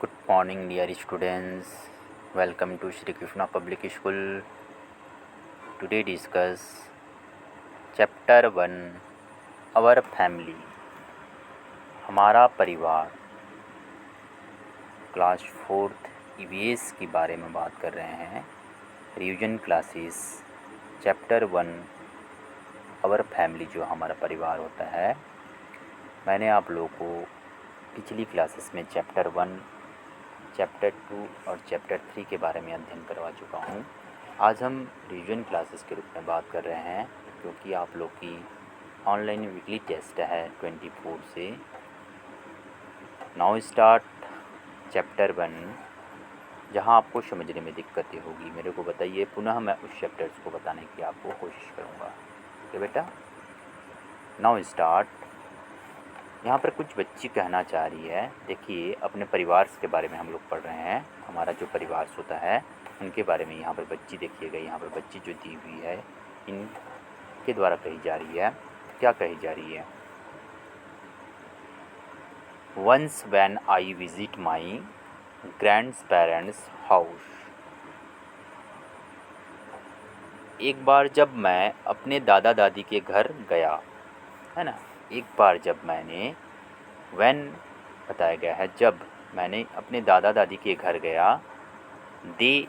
Good morning, dear students. Welcome to Shri Krishna Public School. Today discuss Chapter 1 Our Family. हमारा परिवार class 4th EVS के बारे में बात कर रहे हैं. Revision classes chapter 1 our family जो हमारा परिवार होता है. मैंने आप लोगों को पिछली क्लासेस में चैप्टर 1, चैप्टर 2 और चैप्टर 3 के बारे में अध्ययन करवा चुका हूँ. आज हम रिवीजन क्लासेस के रूप में बात कर रहे हैं क्योंकि आप लोग की ऑनलाइन वीकली टेस्ट है 24 से. Now start chapter 1. जहाँ आपको समझने में दिक्कतें होगी मेरे को बताइए, पुनः मैं उस चैप्टर्स को बताने की आपको कोशिश करूँगा. ओके बेटा, नाउ स्टार्ट. यहाँ पर कुछ बच्ची कहना चाह रही है. देखिए, अपने परिवार के बारे में हम लोग पढ़ रहे हैं. हमारा जो परिवार होता है उनके बारे में यहाँ पर बच्ची देखिएगा. यहाँ पर बच्ची जो दी हुई है इनके द्वारा कही जा रही है. क्या कही जा रही है? Once when I visit my grandparents house. एक बार जब मैं अपने दादा दादी के घर गया, है ना. एक बार जब मैंने, व्हेन बताया गया है जब मैंने अपने दादा दादी के घर गया. They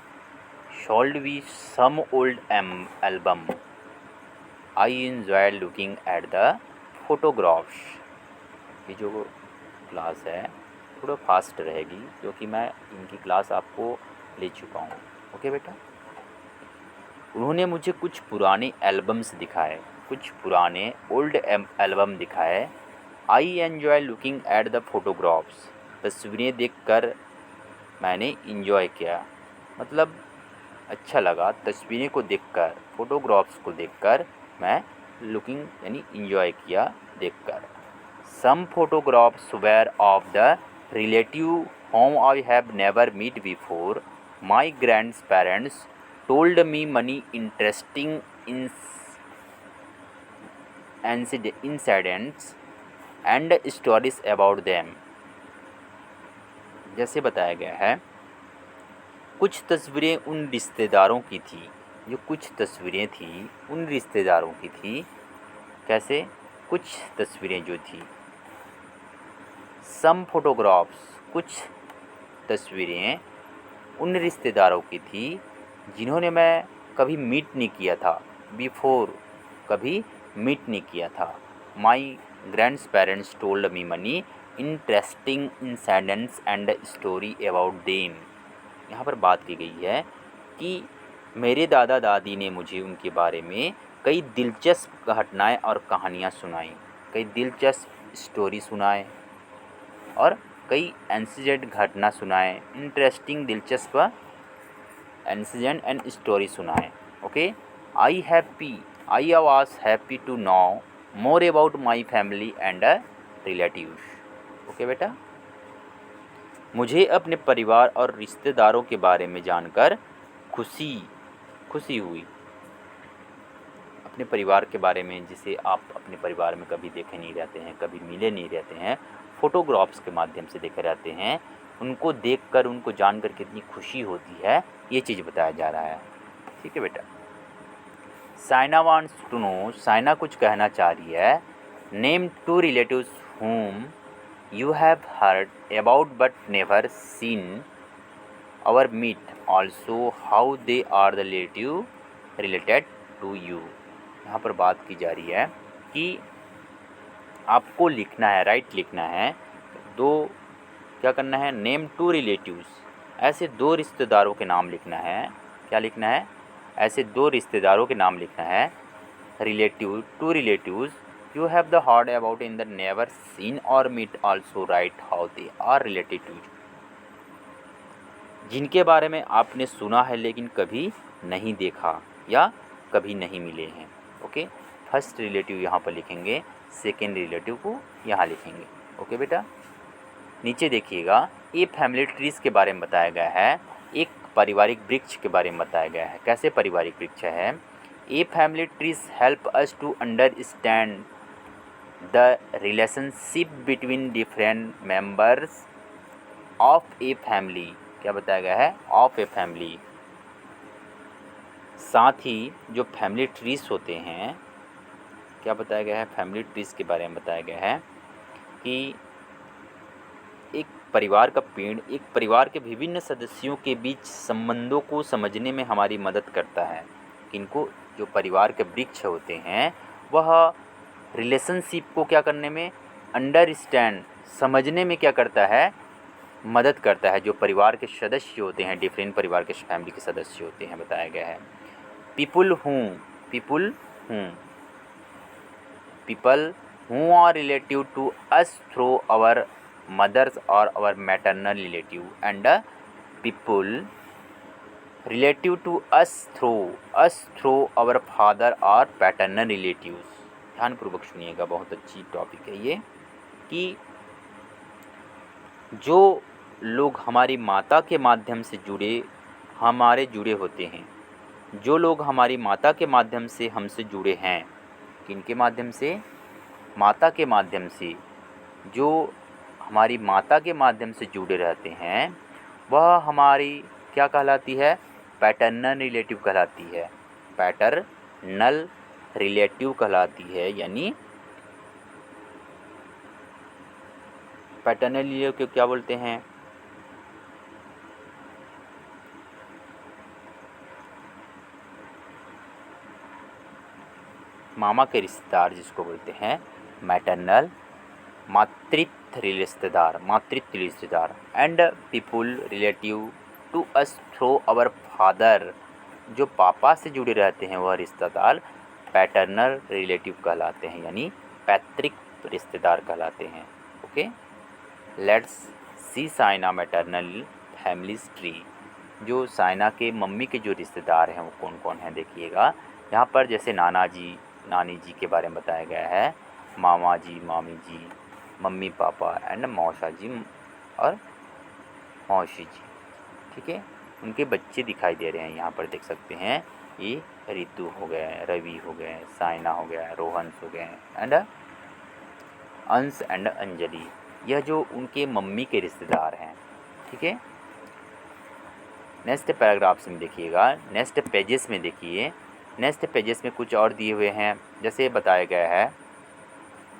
showed we some old album. I enjoy looking at the photographs. ये जो क्लास है थोड़ा फास्ट रहेगी क्योंकि मैं इनकी क्लास आपको ले चुका हूँ. ओके बेटा. उन्होंने मुझे कुछ पुराने एल्बम्स दिखाए, कुछ पुराने ओल्ड एल्बम दिखाए. I enjoy looking at the photographs. तस्वीरें देखकर मैंने इंजॉय किया, मतलब अच्छा लगा. तस्वीरें को देखकर, फोटोग्राफ्स को देखकर मैं लुकिंग यानी इंजॉय किया देखकर. Some photographs were of the relative home I have never meet before. My grandparents told me many interesting incidents and stories about them. जैसे बताया गया है, कुछ तस्वीरें उन रिश्तेदारों की थी. जो कुछ तस्वीरें थी उन रिश्तेदारों की थी. कैसे? कुछ तस्वीरें जो थी. सम फोटोग्राफ्स, कुछ तस्वीरें उन रिश्तेदारों की थी जिन्होंने मैं कभी मीट नहीं किया था. बिफोर, कभी मीट नहीं किया था. My grand parents told me money interesting incidents and story about them. यहाँ पर बात की गई है कि मेरे दादा दादी ने मुझे उनके बारे में कई दिलचस्प घटनाएं और कहानियाँ सुनाई. कई दिलचस्प स्टोरी सुनाए और कई इंसिडेंट घटना सुनाए. इंटरेस्टिंग, दिलचस्प इंसिडेंट एंड स्टोरी सुनाए. Okay. I was happy to know more about my family and relatives. Okay बेटा, मुझे अपने परिवार और रिश्तेदारों के बारे में जानकर खुशी हुई. अपने परिवार के बारे में जिसे आप अपने परिवार में कभी देखे नहीं रहते हैं, कभी मिले नहीं रहते हैं, फ़ोटोग्राफ्स के माध्यम से देखे रहते हैं, उनको देखकर, उनको जानकर कितनी खुशी होती है, ये चीज़ बताया जा रहा है. ठीक है बेटा. Saina wants to know. Saina कुछ कहना चाह रही है. Name 2 relatives whom you have heard about but never seen or meet. Also how they are the related to you. यहाँ पर बात की जा रही है कि आपको लिखना है, राइट लिखना है. क्या करना है? Name 2 relatives. ऐसे 2 रिश्तेदारों के नाम लिखना है. क्या लिखना है? ऐसे 2 रिश्तेदारों के नाम लिखना है. 2 relatives you have the heard about in the never seen or meet. Also write how they are related to you. जिनके बारे में आपने सुना है लेकिन कभी नहीं देखा या कभी नहीं मिले हैं. ओके. फर्स्ट रिलेटिव यहाँ पर लिखेंगे, सेकेंड रिलेटिव को यहाँ लिखेंगे. ओके बेटा. नीचे देखिएगा, ये फैमिली ट्रीज के बारे में बताया गया है. एक पारिवारिक वृक्ष के बारे में बताया गया है. कैसे पारिवारिक वृक्ष है? ये family trees help us to understand the relationship between different members of a family, क्या बताया गया है, ऑफ ए फैमिली। साथ ही जो फैमिली ट्रीज होते हैं, क्या बताया गया है, फैमिली ट्रीज के बारे में बताया गया है कि एक परिवार का पेड़ एक परिवार के विभिन्न सदस्यों के बीच संबंधों को समझने में हमारी मदद करता है। किनको, जो परिवार के वृक्ष होते हैं वह रिलेशनशिप को क्या करने में, अंडरस्टैंड, समझने में क्या करता है, मदद करता है। जो परिवार के सदस्य होते हैं, डिफरेंट परिवार के फैमिली के सदस्य होते हैं, बताया गया है। पीपुल हूँ people who are relative to us through our mothers or our maternal relative and people relative to us through our father or paternal relatives। ध्यानपूर्वक सुनिएगा, बहुत अच्छी टॉपिक है ये, कि जो लोग हमारी माता के माध्यम से जुड़े होते हैं, जो लोग हमारी माता के माध्यम से हमसे जुड़े हैं, किनके माध्यम से, माता के माध्यम से, जो हमारी माता के माध्यम से जुड़े रहते हैं वह हमारी क्या कहलाती है, पैटर्नल रिलेटिव कहलाती है, पैटर्नल रिलेटिव कहलाती है। यानी पैटर्नल रिलेटिव को क्या बोलते हैं, मामा के रिश्तेदार जिसको बोलते हैं मैटरनल, मातृत्व रिश्तेदार and people relative to us through our father, जो पापा से जुड़े रहते हैं वह रिश्तेदार पैटर्नल रिलेटिव कहलाते हैं, यानी पैतृक रिश्तेदार कहलाते हैं। Okay, let's see Saina maternal families tree. जो साइना के मम्मी के जो रिश्तेदार हैं वो कौन कौन हैं, देखिएगा यहाँ पर। जैसे नाना जी, नानी जी के बारे में बताया गया है, मामा जी, मामी जी, मम्मी पापा एंड मौसा जी और मौसी जी। ठीक है, उनके बच्चे दिखाई दे रहे हैं यहाँ पर, देख सकते हैं। ये रितु हो गए, रवि हो गए, साइना हो गया, रोहंस हो गए एंड अंश एंड अंजलि। यह जो उनके मम्मी के रिश्तेदार हैं। ठीक है, नेक्स्ट पैराग्राफ्स में देखिएगा, नेक्स्ट पेजेस में देखिए। नेक्स्ट पेजेस में कुछ और दिए हुए हैं, जैसे बताया गया है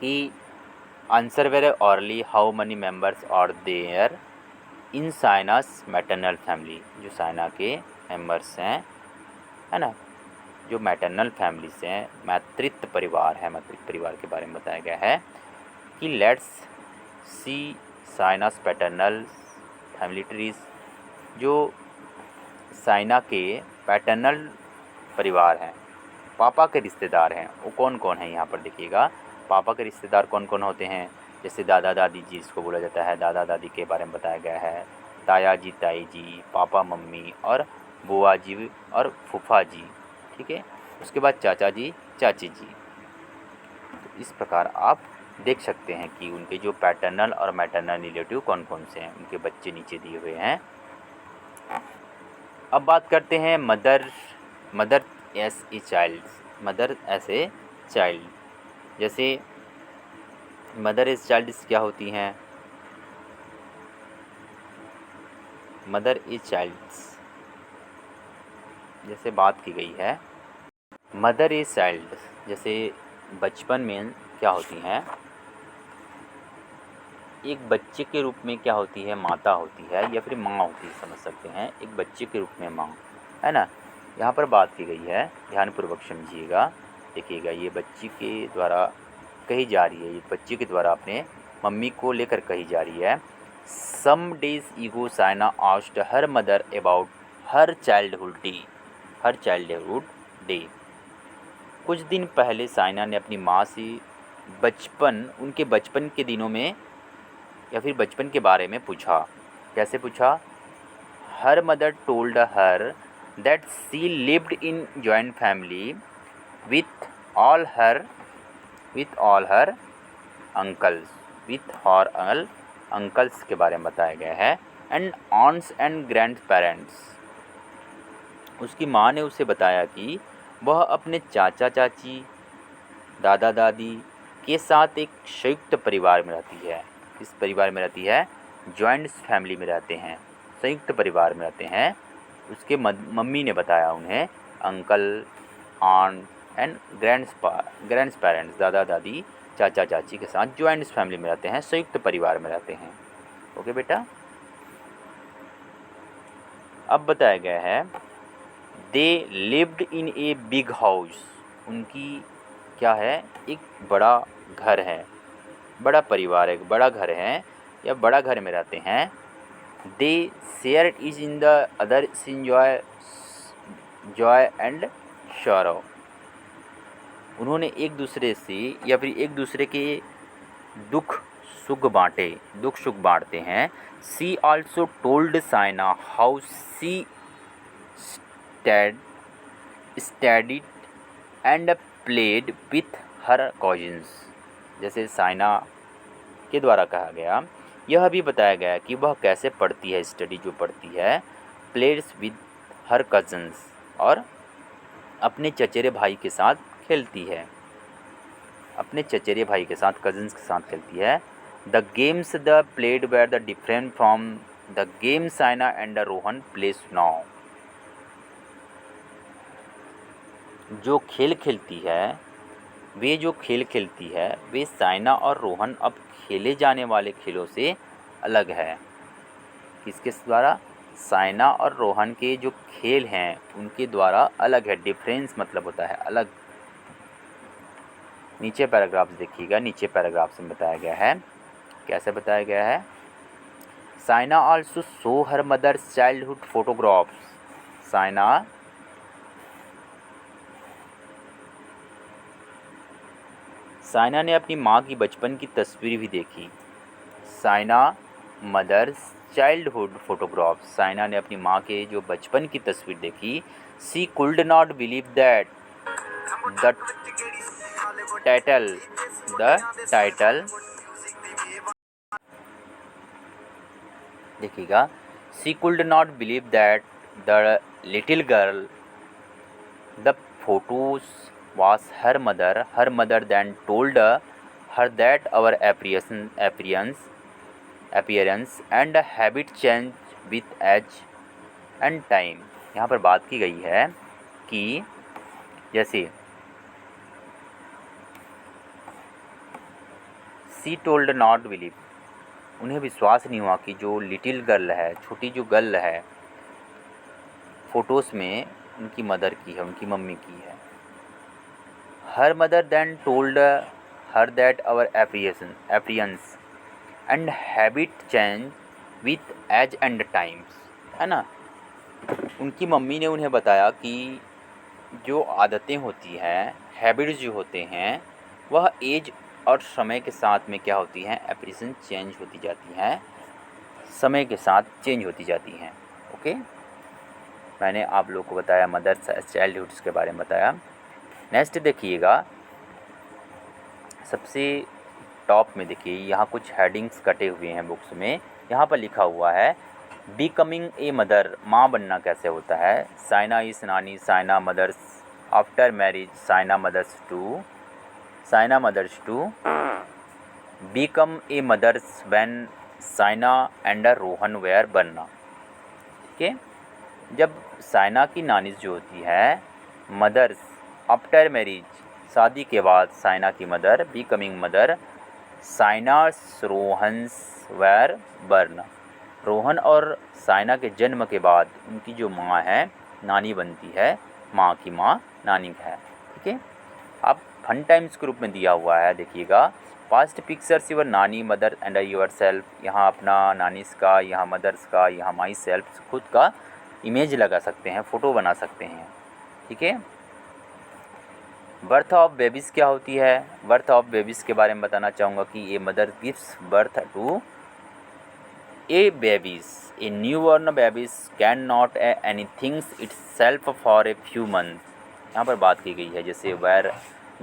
कि answer very orally how many members are there in Saina's maternal family. जो साइना के मेंबर्स हैं, है ना, जो मैटरनल फैमिलीज हैं, मातृत्व परिवार है, मातृत्व परिवार के बारे में बताया गया है कि let's see sinus paternal family trees. जो साइना के पैटर्नल परिवार हैं, पापा के रिश्तेदार हैं, वो कौन कौन हैं यहाँ पर देखिएगा। पापा के रिश्तेदार कौन कौन होते हैं, जैसे दादा दादी जी जिसको बोला जाता है, दादा दादी के बारे में बताया गया है, ताया जी, ताई जी, पापा मम्मी और बुआ जी और फूफा जी। ठीक है, उसके बाद चाचा जी, चाची जी। तो इस प्रकार आप देख सकते हैं कि उनके जो पैटर्नल और मैटरनल रिलेटिव कौन कौन से हैं, उनके बच्चे नीचे दिए हुए हैं। अब बात करते हैं mother as a child, mother as a child. जैसे मदर एज चाइल्ड क्या होती हैं, मदर एज चाइल्ड जैसे बात की गई है, मदर एज चाइल्ड जैसे बचपन में क्या होती हैं, एक बच्चे के रूप में क्या होती है, माता होती है या फिर माँ होती है, समझ सकते हैं, एक बच्चे के रूप में माँ, है ना। यहाँ पर बात की गई है, ध्यानपूर्वक समझिएगा, देखिएगा। ये बच्ची के द्वारा कही जा रही है, ये बच्चे के द्वारा अपने मम्मी को लेकर कही जा रही है। Some days ago Saina asked her mother about her childhood day. कुछ दिन पहले साइना ने अपनी माँ से उनके बचपन के दिनों में या फिर बचपन के बारे में पूछा। कैसे पूछा, her mother told her that she lived in joint family with all her uncles के बारे में बताया गया है and aunts and grandparents. उसकी माँ ने उसे बताया कि वह अपने चाचा चाची, दादा दादी के साथ एक संयुक्त परिवार में रहती है। इस परिवार में रहती है, जॉइंट फैमिली में रहते हैं, संयुक्त परिवार में रहते हैं। उसके मम्मी ने बताया उन्हें अंकल, आंट एंड ग्रैंड्स पेरेंट्स, दादा दादी, चाचा चाची के साथ जॉइंट फैमिली में रहते हैं, संयुक्त परिवार में रहते हैं। ओके बेटा। अब बताया गया है they lived in a big house, उनकी क्या है, एक बड़ा घर है, बड़ा परिवार है, बड़ा घर है या बड़ा घर में रहते हैं। They share is in the others in joy and sorrow, उन्होंने एक दूसरे से या फिर एक दूसरे के दुख सुख बांटते हैं। She also told Saina how she studied and played with her cousins, जैसे साइना के द्वारा कहा गया, यह भी बताया गया कि वह कैसे पढ़ती है, स्टडी जो पढ़ती है, प्लेड्स विद हर कजन्स, और अपने चचेरे भाई के साथ खेलती है, अपने चचेरे भाई के साथ, कजन्स के साथ खेलती है। The games the played were the different from the game Saina and Rohan plays now, जो खेल खेलती है, वे साइना और रोहन अब खेले जाने वाले खेलों से अलग है। किसके द्वारा? साइना और रोहन के जो खेल हैं उनके द्वारा अलग है। डिफरेंस मतलब होता है अलग। नीचे पैराग्राफ देखिएगा, नीचे पैराग्राफ में बताया गया है, कैसे बताया गया है। Saina also show her mother's childhood photographs, Saina ने अपनी माँ की बचपन की तस्वीर भी देखी। Saina mother's childhood photograph, Saina ने अपनी माँ के जो बचपन की तस्वीर देखी। She could not believe that the title देखिएगा, she could not believe that the little girl the photos was her mother then told her that our appearance and habit change with age and time। यहाँ पर बात की गई है कि जैसे सी told not believe, उन्हें विश्वास नहीं हुआ कि जो लिटिल गर्ल है, छोटी जो गर्ल है, फ़ोटोज़ में उनकी मदर की है, उनकी मम्मी की है। Her mother then told her that our appearance and habit change with age and times, है ना। उनकी मम्मी ने उन्हें बताया कि जो आदतें होती हैं, हैबिट्स जो होते हैं, वह एज और समय के साथ में क्या होती हैं, एप्रिएशन चेंज होती जाती हैं, समय के साथ चेंज होती जाती हैं। ओके, मैंने आप लोग को बताया मदर्स चाइल्डहुड्स के बारे में बताया। नेक्स्ट देखिएगा, सबसे टॉप में देखिए, यहाँ कुछ हेडिंग्स कटे हुए हैं बुक्स में। यहाँ पर लिखा हुआ है बिकमिंग ए मदर, माँ बनना कैसे होता है। Saina is nani, Saina mother's after marriage, Saina mother's to become a mothers when Saina and Rohan were बनना। ठीक है, जब साइना की नानी जो होती है, मदर्स आफ्टर मैरिज, शादी के बाद साइना की mother, becoming mother Saina Rohan's were born, Rohan और साइना के जन्म के बाद उनकी जो माँ है नानी बनती है, माँ की माँ नानी है। ठीक है, अब फन टाइम्स के रूप में दिया हुआ है, देखिएगा। पास्ट पिक्चर्स योर नानी मदर एंड योर सेल्फ, यहाँ अपना नानीस का, यहाँ मदर्स का, यहाँ माई सेल्फ, खुद का इमेज लगा सकते हैं, फ़ोटो बना सकते हैं। ठीक है, बर्थ ऑफ बेबीज़ क्या होती है। बर्थ ऑफ बेबीज़ के बारे में बताना चाहूँगा कि ये mother gives birth to a babies, a new born babies can not anythings itself for a few month. यहाँ पर बात की गई है, जैसे where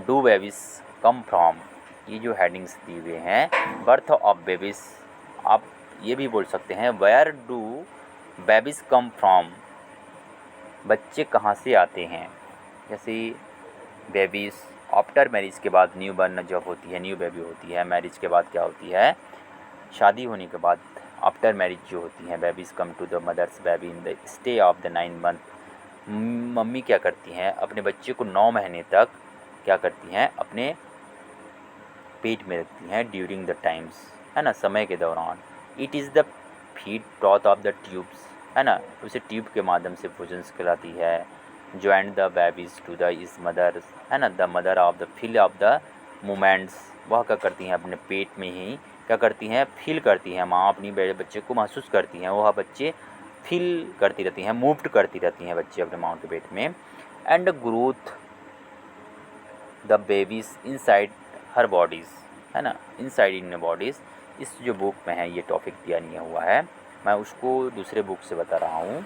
do babies come from, ये जो हेडिंग्स दिए हुए हैं, बर्थ ऑफ बेबीज़, आप ये भी बोल सकते हैं where do babies come from, बच्चे कहाँ से आते हैं। जैसे बेबीज़ आफ्टर मैरिज के बाद न्यू बर्न जब होती है, न्यू बेबी होती है। मैरिज के बाद क्या होती है, शादी होने के बाद आफ्टर मैरिज जो होती हैं, babies come to the mothers baby in the stay of the 9 month. मम्मी क्या करती हैं, अपने बच्चे को 9 महीने तक क्या करती हैं, अपने पेट में रखती हैं ड्यूरिंग द टाइम्स, है ना, समय के दौरान। It is the feed taught of the tubes, है ना, उसे ट्यूब के माध्यम से भोजन खिलाती है। Joint the babies to the is mother, है ना, the mother of the feel of the moments. वह क्या करती हैं, अपने पेट में ही क्या करती हैं, फील करती हैं, माँ अपनी बच्चे को महसूस करती हैं, वह बच्चे फील करती रहती हैं, मूव्ड करती रहती हैं बच्चे अपने माँ के पेट में। And growth the babies inside her bodies, है ना, इनसाइड इन बॉडीज़। इस जो बुक में है ये टॉपिक दिया नहीं हुआ है, मैं उसको दूसरे बुक से बता रहा हूँ।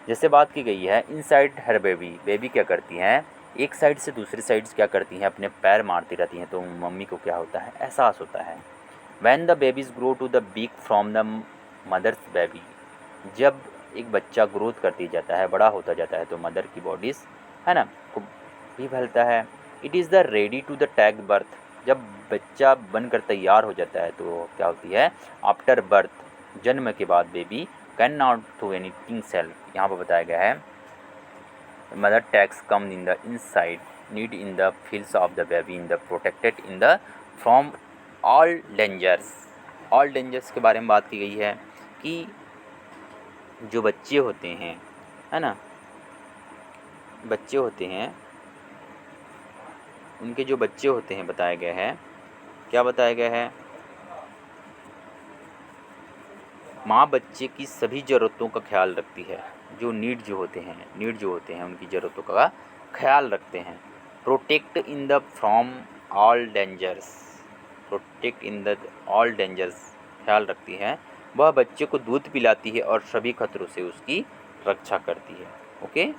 जैसे बात की गई है इनसाइड हर बेबी, बेबी क्या करती हैं, एक साइड से दूसरी साइड क्या करती हैं, अपने पैर मारती रहती हैं, तो मम्मी को क्या होता है, एहसास होता है। When the babies grow to the beak from the mothers baby, जब एक बच्चा ग्रोथ करती जाता है, बड़ा होता जाता है, तो मदर की बॉडीज़, है ना, को भी फैलता है। It is the ready to the tag birth, जब बच्चा बनकर तैयार हो जाता है तो क्या होती है, आफ्टर बर्थ, जन्म के बाद baby can not to anything self. यहाँ पर बताया गया है mother tags come in the inside need in the feels of the baby in the protected in the from all dangers. All dangers के बारे में बात की गई है कि जो बच्चे होते हैं, है ना, बच्चे होते हैं, उनके जो बच्चे होते हैं, बताया गया है, क्या बताया गया है, माँ बच्चे की सभी ज़रूरतों का ख्याल रखती है, जो नीड जो होते हैं उनकी ज़रूरतों का ख्याल रखते हैं। Protect in the from all dangers, protect in the all dangers, ख्याल रखती है। वह बच्चे को दूध पिलाती है और सभी खतरों से उसकी रक्षा करती है। ओके,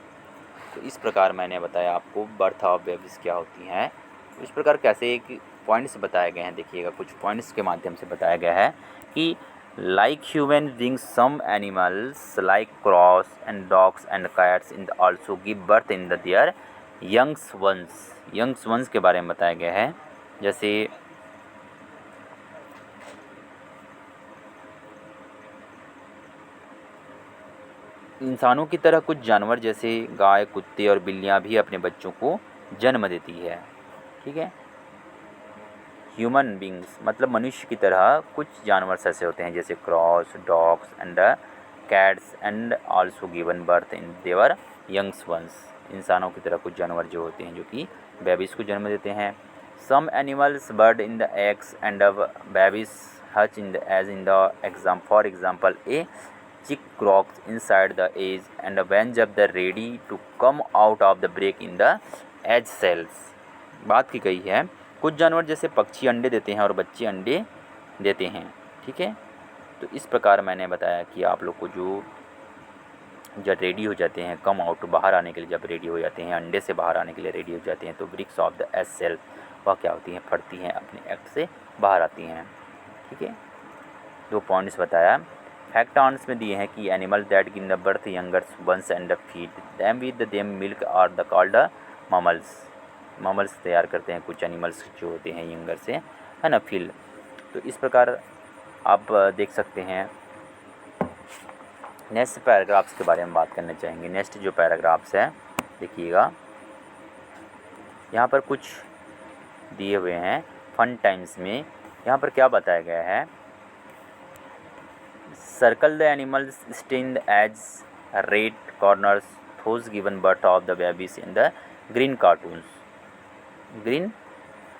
तो इस प्रकार मैंने बताया आपको बर्थ ऑफ बेबीज़ क्या होती हैं। इस प्रकार कैसे एक पॉइंट्स बताए गए हैं, देखिएगा कुछ पॉइंट्स के माध्यम से बताया गया है कि like human beings some animals like crows and dogs and cats in also give birth in the their youngs ones के बारे में बताया गया है। जैसे इंसानों की तरह कुछ जानवर जैसे गाय, कुत्ते और बिल्लियाँ भी अपने बच्चों को जन्म देती है। ठीक है, ह्यूमन बींग्स मतलब मनुष्य की तरह कुछ जानवर ऐसे होते हैं जैसे crows, dogs and cats and also given birth in their youngs ones. इंसानों की तरह कुछ जानवर जो होते हैं जो कि बेबीज़ को जन्म देते हैं। Some animals bird in the eggs and babies hatch in the eggs in the for example a chick cracks inside the eggs and when जब the ready to come out of the break in the egg shells. बात की गई है कुछ जानवर जैसे पक्षी अंडे देते हैं और बच्चे अंडे देते हैं। ठीक है, तो इस प्रकार मैंने बताया कि आप लोग को जो जब रेडी हो जाते हैं, कम आउट बाहर आने के लिए जब रेडी हो जाते हैं, अंडे से बाहर आने के लिए रेडी हो जाते हैं, तो bricks of the egg cell वह क्या होती हैं, फटती हैं, अपने एक्ट से बाहर आती हैं। ठीक है, 2 पॉइंट्स बताया। फैक्ट आंस में दिए हैं कि animal that give the birth youngers ones and feed them with them milk are the called mammals तैयार करते हैं कुछ एनिमल्स जो होते हैं यंगर से, है ना, फील। तो इस प्रकार आप देख सकते हैं। नेक्स्ट पैराग्राफ्स के बारे में बात करना चाहेंगे। नेक्स्ट जो पैराग्राफ्स है देखिएगा, यहाँ पर कुछ दिए हुए हैं फन टाइम्स में। यहाँ पर क्या बताया गया है, circle the animals stay in the as red corners those given birth of the babies in the green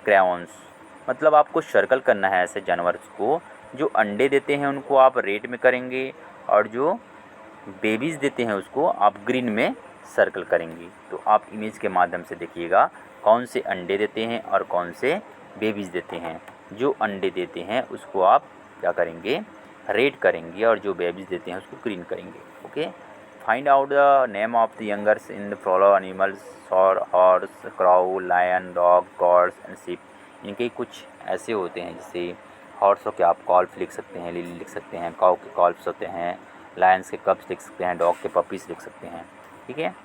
crayons. मतलब आपको सर्कल करना है ऐसे जानवर को जो अंडे देते हैं उनको आप रेड में करेंगे और जो बेबीज़ देते हैं उसको आप ग्रीन में सर्कल करेंगे। तो आप इमेज के माध्यम से देखिएगा कौन से अंडे देते हैं और कौन से बेबीज़ देते हैं। जो अंडे देते हैं उसको आप क्या करेंगे, रेड करेंगे, और जो बेबीज़ देते हैं उसको ग्रीन करेंगे। Okay, find out the name of the youngers in the follow animals और horse, crow, lion, dog, goats and sheep. इनके कुछ ऐसे होते हैं जैसे हॉर्सों के आप कॉल्फ लिख सकते हैं, लिली लिख सकते हैं, काउ के कॉल्फ्स होते हैं, लायंस के कप्स लिख सकते हैं, डॉग के पपीज़ लिख सकते हैं। ठीक है,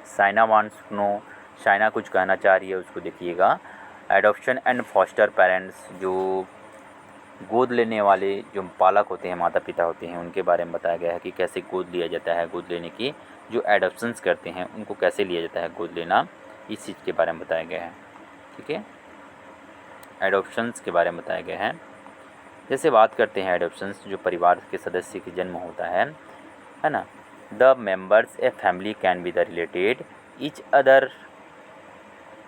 Saina wants to know, Saina कुछ कहना चाह रही है, उसको देखिएगा। एडॉप्शन एंड फॉस्टर पेरेंट्स, जो गोद लेने वाले जो पालक होते हैं, माता पिता होते हैं, उनके बारे में बताया गया है कि कैसे गोद लिया जाता है। गोद लेने की जो एडॉप्शंस करते हैं उनको कैसे लिया जाता है गोद लेना, इस चीज़ के बारे में बताया गया है। ठीक है, एडॉप्शंस के बारे में बताया गया है। जैसे बात करते हैं एडॉप्शंस, जो परिवार के सदस्य की जन्म होता है ना। The members a family can be the related each other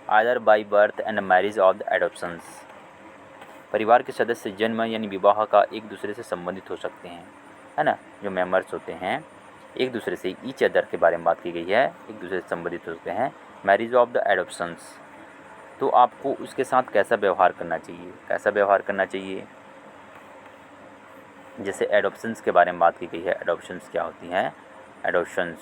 other by birth and marriage of the adoptions. परिवार के सदस्य जन्म यानी विवाह का एक दूसरे से संबंधित हो सकते हैं, है ना। जो मेंबर्स होते हैं एक दूसरे से, ईच अदर के बारे में बात की गई है, एक दूसरे से संबंधित हो सकते हैं। मैरिज ऑफ द एडॉप्शंस, तो आपको उसके साथ कैसा व्यवहार करना चाहिए, कैसा व्यवहार करना चाहिए। जैसे एडॉप्शंस के बारे में बात की गई है, एडॉप्शंस क्या होती हैं। एडॉप्शंस